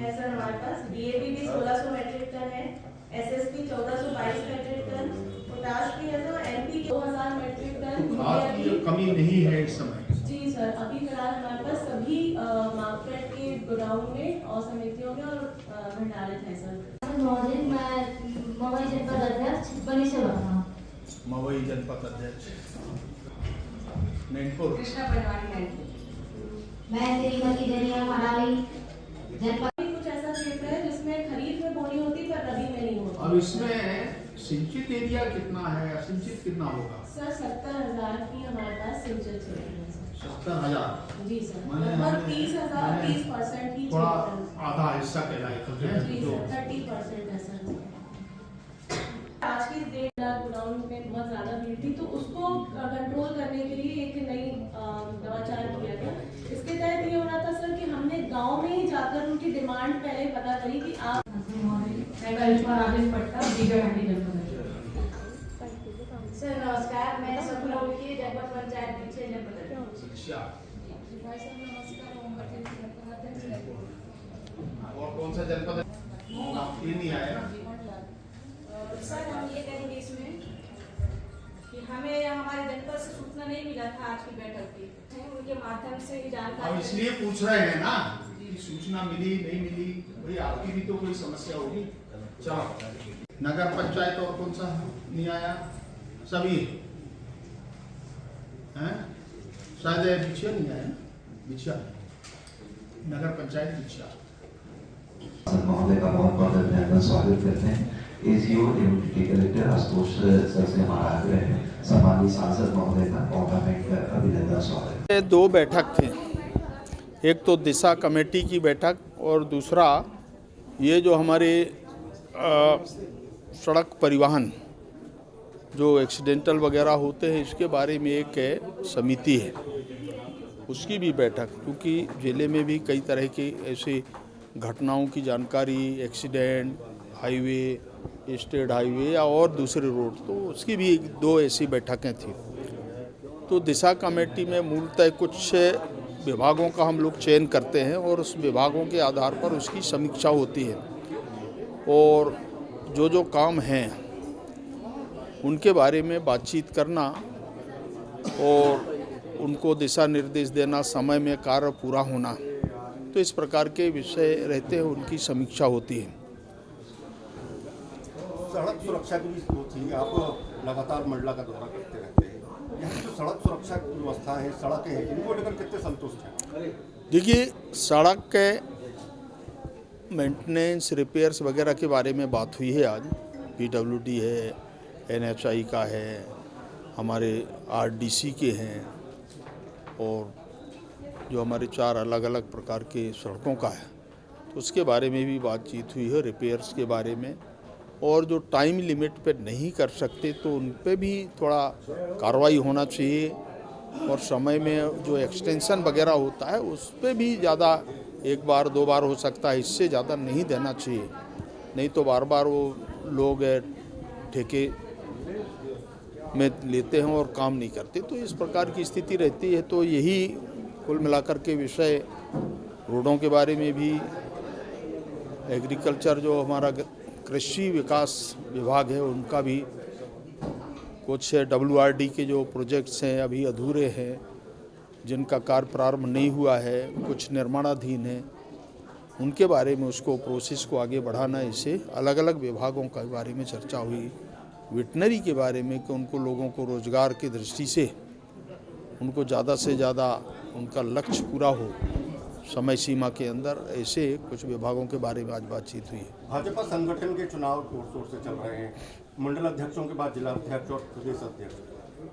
है सर हमारे पास। डीएपी भी 1600 मेट्रिक टन है, एसएसपी 1422 मेट्रिक टन, पोटाश भी है सर, एनपी 2000 मेट्रिक टन। खाद कमी नहीं है इस समय? जी सर, अभी फिलहाल हमारे पास सभी मार्केट के गोडाउन में और समितियों में और भंडारित है सर। महोदय, मैं मवई जनपद अध्यक्ष बनी से बोल रहा हूँ। मवई जनपद अध्यक्ष नैनपुर। कृष्णा बनवानी। मैं श्रीमती दनिया मनाली जनपद। कुछ ऐसा क्षेत्र है जिसमें खरीफ में बोनी होती पर रबी में नहीं होती। अब इसमें सिंचित एरिया कितना है, असिंचित कितना होगा? सर 70,000 की हमारे पास सिंचित क्षेत्र है सर। 70,000? जी सर, लगभग 30,000 30% की थोड़ा आधा हिस्सा कहलाएगा। जी सर, 30% है सर। आज की डेट गोडाउन में बहुत ज्यादा भीड़ थी, तो उसको कंट्रोल करने के लिए एक नई नवाचार किया गया। इसके तहत ये हो रहा था सर कि हमने गांव में ही जाकर उनकी डिमांड पहले पता करी कि आप सर नमस्कार, मैं सपनौर की जनपद पंचायत पीछे जनपद। और कौन सा जनपद है? ये नहीं आया ना? सर हम ये कहेंगे इसमें कि हमें हमारे जनपद से सूचना नहीं मिला था आज की बैठक की, उनके माध्यम से ही जानकारी। अब इसलिए पूछ रहे हैं ना कि सूचना मिली नहीं मिली, भाई आपकी भी तो कोई समस्या होगी। चलो, नगर पंचायत और कौन सा नहीं आया? सभी हैं? शायद बिछिया नहीं आया ना? बिछिया नगर पंचायत बिछिया। महोदय का बहुत बहुत धन्यवाद, स्वागत करते हैं। एसीओ एवं डिप्टी कलेक्टर आशुतोष सर से हमारा आग्रह है, सम्मानित सांसद महोदय का पार्लियामेंट का अभिनंदन स्वागत। दो बैठक थे, एक तो दिशा कमेटी की बैठक और दूसरा ये जो हमारे सड़क परिवहन जो एक्सीडेंटल वगैरह होते हैं इसके बारे में एक समिति है, उसकी भी बैठक, क्योंकि ज़िले में भी कई तरह की ऐसी घटनाओं की जानकारी, एक्सीडेंट, हाईवे, स्टेट हाईवे या और दूसरे रोड, तो उसकी भी दो ऐसी बैठकें थी। तो दिशा कमेटी में मूलतः कुछ विभागों का हम लोग चयन करते हैं और उस विभागों के आधार पर उसकी समीक्षा होती है और जो काम हैं उनके बारे में बातचीत करना और उनको दिशा निर्देश देना, समय में कार्य पूरा होना, तो इस प्रकार के विषय रहते हैं, उनकी समीक्षा होती है। सड़क सुरक्षा की भी थी, आप लगातार मंडला का दौरा करते रहते हैं, यहाँ जो सड़क सुरक्षा की व्यवस्था है, सड़कें हैं, इनको लेकर कितने संतुष्ट हैं? देखिए, सड़क के मेंटेनेंस, रिपेयर्स वगैरह के बारे में बात हुई है आज। PWD है, NHI का है, हमारे RDC के हैं और जो हमारे 4 अलग अलग प्रकार के सड़कों का है, तो उसके बारे में भी बातचीत हुई है, रिपेयर्स के बारे में। और जो टाइम लिमिट पे नहीं कर सकते तो उन पे भी थोड़ा कार्रवाई होना चाहिए और समय में जो एक्सटेंशन वगैरह होता है उस पे भी ज़्यादा, 1 बार 2 बार हो सकता है, इससे ज़्यादा नहीं देना चाहिए, नहीं तो बार बार वो लोग ठेके में लेते हैं और काम नहीं करते, तो इस प्रकार की स्थिति रहती है। तो यही कुल मिलाकर के विषय, रोडों के बारे में भी, एग्रीकल्चर जो हमारा कृषि विकास विभाग है उनका भी कुछ WRD के जो प्रोजेक्ट्स हैं अभी अधूरे हैं, जिनका कार्य प्रारंभ नहीं हुआ है, कुछ निर्माणाधीन है, उनके बारे में उसको प्रोसेस को आगे बढ़ाना, इसे अलग अलग विभागों के बारे में चर्चा हुई। वेटनरी के बारे में कि उनको लोगों को रोजगार की दृष्टि से उनको ज़्यादा से ज़्यादा उनका लक्ष्य पूरा हो समय सीमा के अंदर, ऐसे कुछ विभागों के बारे में आज बातचीत हुई है। भाजपा संगठन के चुनाव जोर शोर से चल रहे हैं, मंडल अध्यक्षों के बाद जिला अध्यक्ष और प्रदेश अध्यक्ष।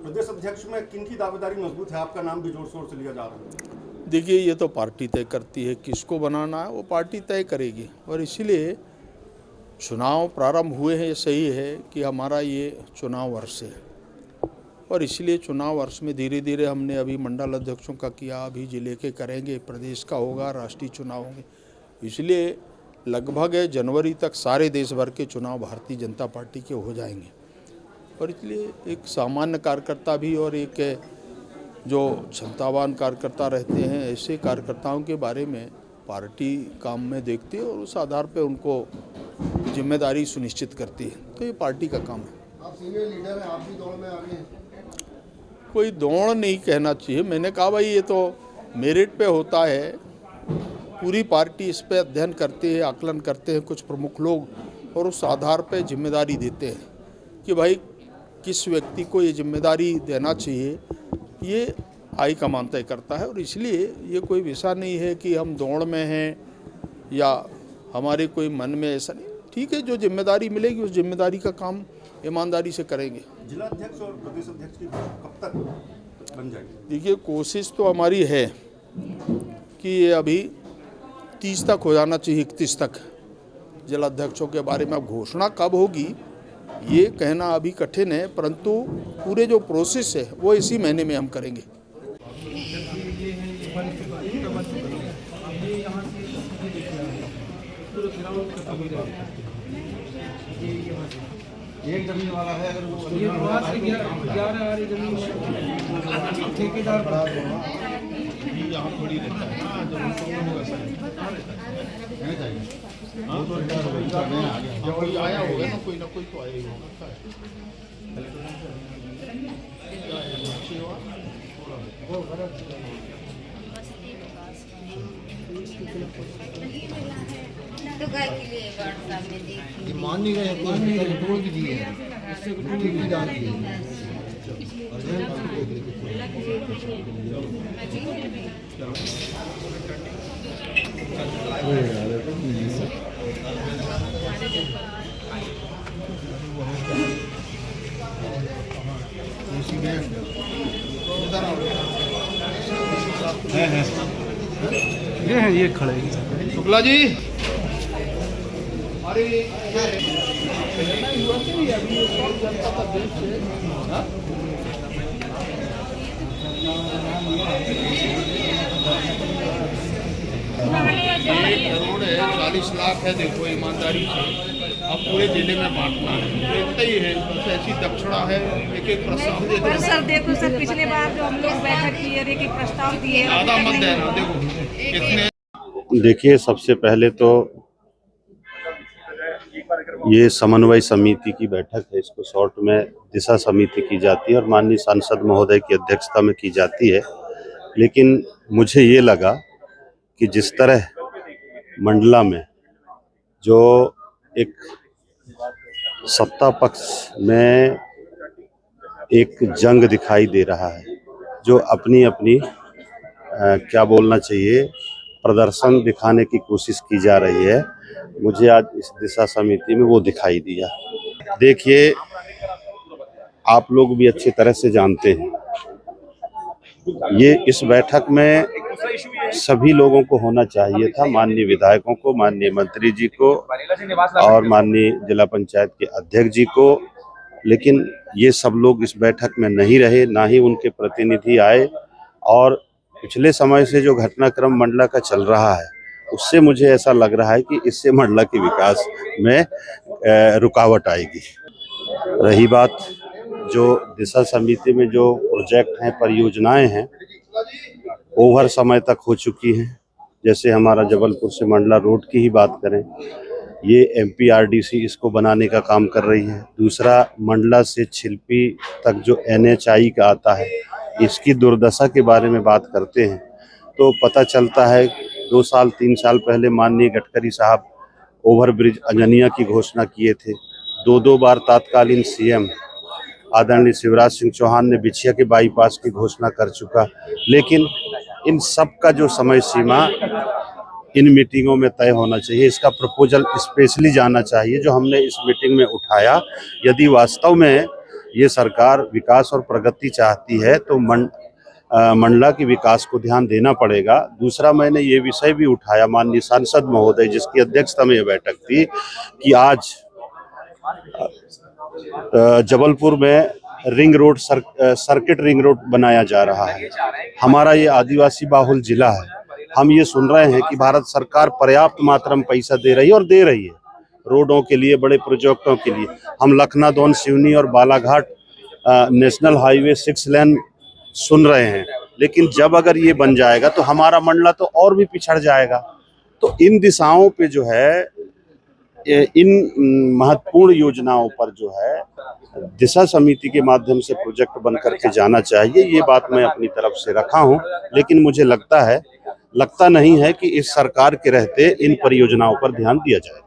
प्रदेश अध्यक्ष में किन की दावेदारी मजबूत है? आपका नाम भी जोर शोर से लिया जा रहा है। देखिए, ये तो पार्टी तय करती है, किसको बनाना है वो पार्टी तय करेगी, और इसीलिए चुनाव प्रारंभ हुए हैं। ये सही है कि हमारा ये चुनाव वर्ष है और इसलिए चुनाव वर्ष में धीरे धीरे हमने अभी मंडल अध्यक्षों का किया, अभी जिले के करेंगे, प्रदेश का होगा, राष्ट्रीय चुनाव होंगे। इसलिए लगभग जनवरी तक सारे देश भर के चुनाव भारतीय जनता पार्टी के हो जाएंगे और इसलिए एक सामान्य कार्यकर्ता भी और एक जो क्षमतावान कार्यकर्ता रहते हैं, ऐसे कार्यकर्ताओं के बारे में पार्टी काम में देखती है और उस आधार पे उनको जिम्मेदारी सुनिश्चित करती है, तो ये पार्टी का काम है। आप सीनियर लीडर हैं, आप भी दौड़ में आगे हैं। कोई दौड़ नहीं कहना चाहिए, मैंने कहा भाई ये तो मेरिट पे होता है, पूरी पार्टी इस पे अध्ययन करती है, आकलन करते हैं कुछ प्रमुख लोग, और उस आधार पे जिम्मेदारी देते हैं कि भाई किस व्यक्ति को ये जिम्मेदारी देना चाहिए, ये हाईकमान तय करता है। और इसलिए ये कोई विषय नहीं है कि हम दौड़ में हैं या हमारे कोई मन में ऐसा नहीं। ठीक है, जो जिम्मेदारी मिलेगी उस जिम्मेदारी का काम ईमानदारी से करेंगे। जिला अध्यक्ष और प्रदेश अध्यक्ष की कब तक बन जाएगी? देखिए, कोशिश तो हमारी है कि ये अभी 30 तक हो जाना चाहिए, 31 तक। जिला अध्यक्षों के बारे में अब घोषणा कब होगी ये कहना अभी कठिन है, परंतु पूरे जो प्रोसेस है वो इसी महीने में हम करेंगे। एक जमीन वाला है, अगर वो ठेकेदार यहाँ थोड़ी रहता है ना, जब उनको होगा सर रहना चाहिए। हाँ, तो जब कोई आया होगा ना, कोई तो आया ही होगा। तो गाय के लिए व्हाट्सएप में देखी मान नहीं रहे, तोड़ दीजिए ठेकेदार की। ये खड़े हैं शुक्ला जी, अरे करोड़ है, 40 लाख है। देखो ईमानदारी से अब पूरे जिले में बांटना है, इतना ही है। बस ऐसी दक्षिणा है, एक एक प्रस्ताव देते हैं। सर देखो सर, पिछले बार जो हम लोग बैठक की और एक प्रस्ताव दिए, ज्यादा मत देना। देखो कितने, देखिए, सबसे पहले तो ये समन्वय समिति की बैठक है, इसको शॉर्ट में दिशा समिति की जाती है और माननीय सांसद महोदय की अध्यक्षता में की जाती है। लेकिन मुझे ये लगा कि जिस तरह मंडला में जो एक सत्ता पक्ष में एक जंग दिखाई दे रहा है, जो अपनी अपनी क्या बोलना चाहिए, प्रदर्शन दिखाने की कोशिश की जा रही है, मुझे आज इस दिशा समिति में वो दिखाई दिया। देखिए, आप लोग भी अच्छी तरह से जानते हैं, ये इस बैठक में सभी लोगों को होना चाहिए था, माननीय विधायकों को, माननीय मंत्री जी को और माननीय जिला पंचायत के अध्यक्ष जी को। लेकिन ये सब लोग इस बैठक में नहीं रहे, ना ही उनके प्रतिनिधि आए। और पिछले समय से जो घटनाक्रम मंडला का चल रहा है, उससे मुझे ऐसा लग रहा है कि इससे मंडला के विकास में रुकावट आएगी। रही बात जो दिशा समिति में जो प्रोजेक्ट हैं, परियोजनाएं हैं, ओवर समय तक हो चुकी हैं। जैसे हमारा जबलपुर से मंडला रोड की ही बात करें, ये MPRDC इसको बनाने का काम कर रही है। दूसरा, मंडला से छिलपी तक जो NHI का आता है, इसकी दुर्दशा के बारे में बात करते हैं तो पता चलता है 2 साल 3 साल पहले माननीय गडकरी साहब ओवरब्रिज अंजनिया की घोषणा किए थे। 2 बार तत्कालीन CM आदरणीय शिवराज सिंह चौहान ने बिछिया के बाईपास की घोषणा कर चुका। लेकिन इन सब का जो समय सीमा इन मीटिंगों में तय होना चाहिए, इसका प्रपोजल स्पेशली जाना चाहिए जो हमने इस मीटिंग में उठाया। यदि वास्तव में ये सरकार विकास और प्रगति चाहती है तो मंडला के विकास को ध्यान देना पड़ेगा। दूसरा, मैंने ये विषय भी उठाया माननीय सांसद महोदय जिसकी अध्यक्षता में यह बैठक थी कि आज जबलपुर में ring road circuit ring road बनाया जा रहा है। हमारा ये आदिवासी बाहुल जिला है, हम ये सुन रहे हैं कि भारत सरकार पर्याप्त मात्रा में पैसा दे रही है और दे रही है रोडों के लिए, बड़े प्रोजेक्टों के लिए। हम लखनादौन, सिवनी और बालाघाट नेशनल हाईवे 6 लेन सुन रहे हैं, लेकिन जब अगर ये बन जाएगा तो हमारा मंडला तो और भी पिछड़ जाएगा। तो इन दिशाओं पे जो है, इन महत्वपूर्ण योजनाओं पर जो है दिशा समिति के माध्यम से प्रोजेक्ट बन करके जाना चाहिए। ये बात मैं अपनी तरफ से रखा हूं, लेकिन मुझे लगता नहीं है कि इस सरकार के रहते इन परियोजनाओं पर ध्यान दिया जाए।